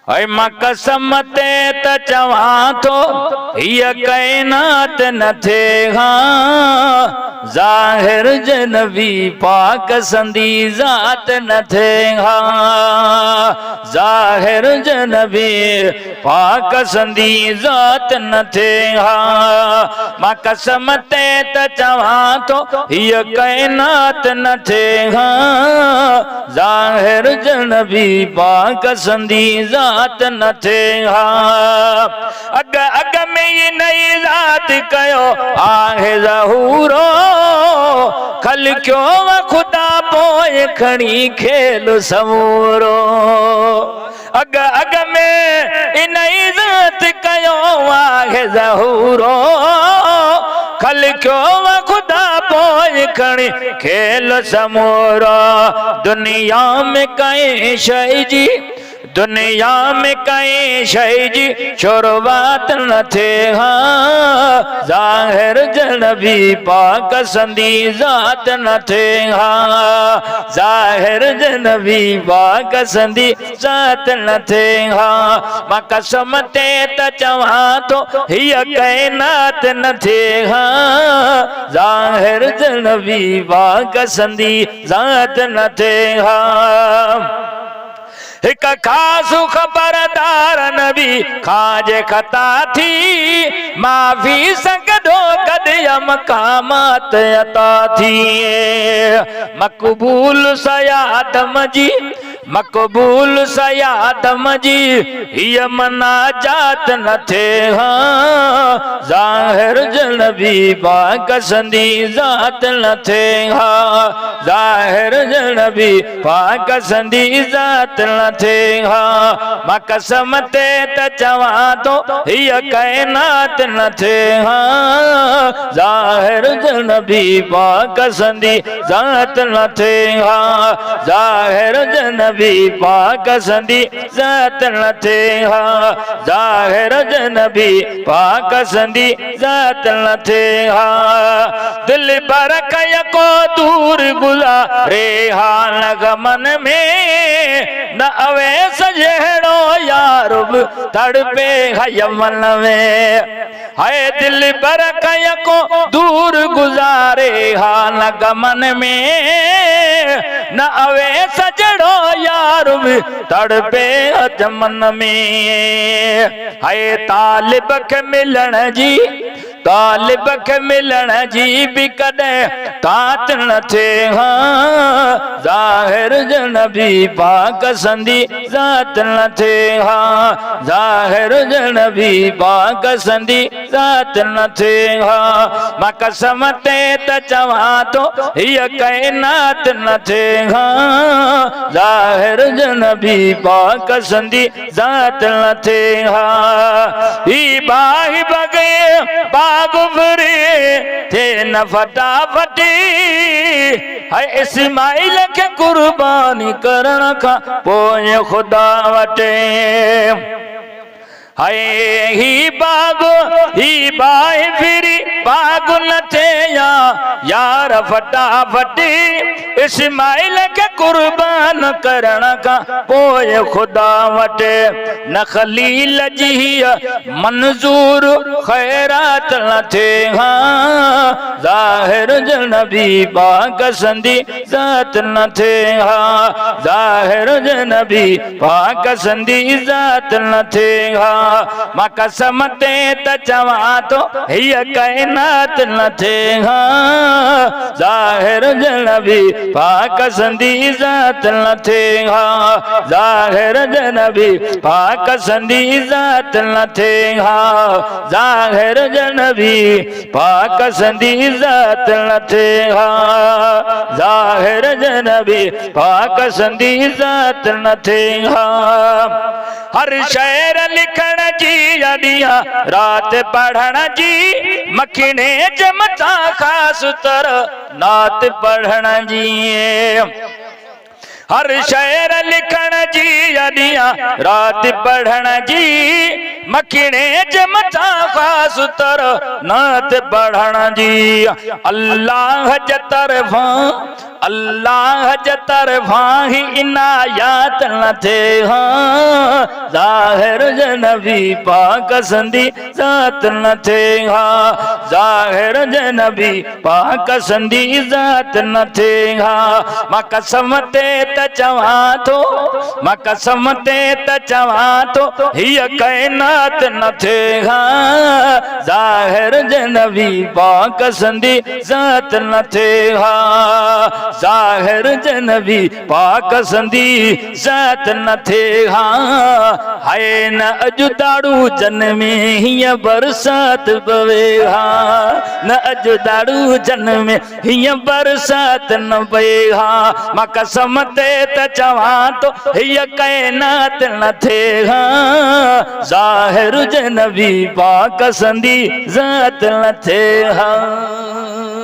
ऐ मां कसम ते त चवां थो हीअ काइनात न थे हाँ ज़ाहिर जनबी पाक संदी ज़ात न थे हाँ ज़ाहिर जनबी पाक संदी ज़ात न थे हाँ मां कसम ते त चवां थो हीअ काइनात न थे हाँ ज़ाहिर जनबी पाक संदी ज़ात न थे हाँ अग अग में ये नई ज़ात कयो आहे ज़हूरो खल क्यों व खुदा पोए खणी खेल समूरो अग अग में ये नई ज़ात कयो आहे ज़हूरो खल क्यों व खुदा पोए खणी खेल समूरो दुनिया में कई शय जी दुनिया में कई शय जी शुरुआत न थे हाँ ज़ाहिर जनबी पाक संदी ज़ात न थे हाँ ज़ाहिर जनबी पाक संदी ज़ात न थे हाँ मां कसम ते त चवां थो हीअ काइनात न थे हाँ ज़ाहिर जनबी पाक संदी ज़ात न थे हाँ एक खास खबरदार नबी खाजे खता थी माफी सकदो कदम कामत अता थी मकबूल सयादम जी मकबूल सयादम जी ये मनाजात न थे हाँ ज़ाहिर जनबी पाक संदी ज़ात न थे हाँ ज़ाहिर जनबी पाक संदी ज़ात न थे हाँ मां कसम ते त चवां थो हीअ काइनात न थे हाँ ज़ाहिर जनबी पाक संदी ज़ात न थे हाँ ज़ाहिर जनबी पाक संदी ज़ात न थे हाँ ज़ाहिर जनबी पाक संदी ज़ात न थे हाँ दिल पर कय को दूर गुज़ारे हाल गमन में न अवे सजड़ो यार तड़पे यमन में हाय दिल पर कय को दूर गुज़ारे हाल गमन में न अवे सजड़ो यार तड़पे यमन में हाय तालिब के मिलन जी तालिब के मिलन जी भी कदे तात न थे हाँ ज़ाहिर जनबी पाक संदी ज़ात न थे हाँ ज़ाहिर जनबी पाक संदी ज़ात न थे हाँ मां कसम ते त चवां थो हीअ काइनात न थे हाँ ज़ाहिर जनबी पाक संदी ज़ात न थे हाँ ही बाही बगे बाग भरे थे न फटाफटी है इस्माइल के कुर्बानी करण का पोइ खुदा वटे हाय ही बाहि फिरी बाग न थे यार फटाफटी इस्माइल के कुर्बान करण का पोइ खुदा वटे न खलील जी मंजूर खैरात न थे हाँ ज़ाहिर जनबी पाक संदी ज़ात न थे हाँ ज़ाहिर जनबी पाक संदी ज़ात न थे हाँ मां कसम ते त चवां थो हीअ काइनात न थे हाँ ज़ाहिर जनबी पाक संदी ज़ात न थे हाँ ज़ाहिर जनबी पाक संदी ज़ात न थे हाँ ज़ाहिर जनबी पाक संदी ज़ात न थे हाँ ज़ाहिर जनबी पाक संदी ज़ात न थे हाँ हर शेर लिखण जी अॾियां रात पढ़ण जी मखिणे जमता ख़ास तर नात पढ़ण जी हर शेर लिखण जी अॾियां रात पढ़ण जी मखिणे जे मथा ख़ास तर नात पढ़ण जी अल्लाह जे तरफ़ां अल्लाह जे तरफ़ां ही इनायात न थे हाँ ज़ाहिर जे नबी पाक संदी ज़ात न थे हाँ ज़ाहिर जे नबी पाक संदी ज़ात न थे हाँ मां कसम ते त चवां थो मां कसम ते त चवां थो हीअ काइनात न थे हाँ ज़ाहिर जे नबी पाक संदी ज़ात न थे हाँ ज़ाहिर जे नबी पाक संदी ज़ात न थे हाँ हाय न अॼु दाड़ू जन में हीअं बरसात पवे हाँ न अॼु दाड़ू जन में हीअं बरसात न पए हाँ मां कसम ते त चवां थो हीअ काइनात न थे हाँ ज़ाहिर जे नबी पाक संदी ज़ात न थे हाँ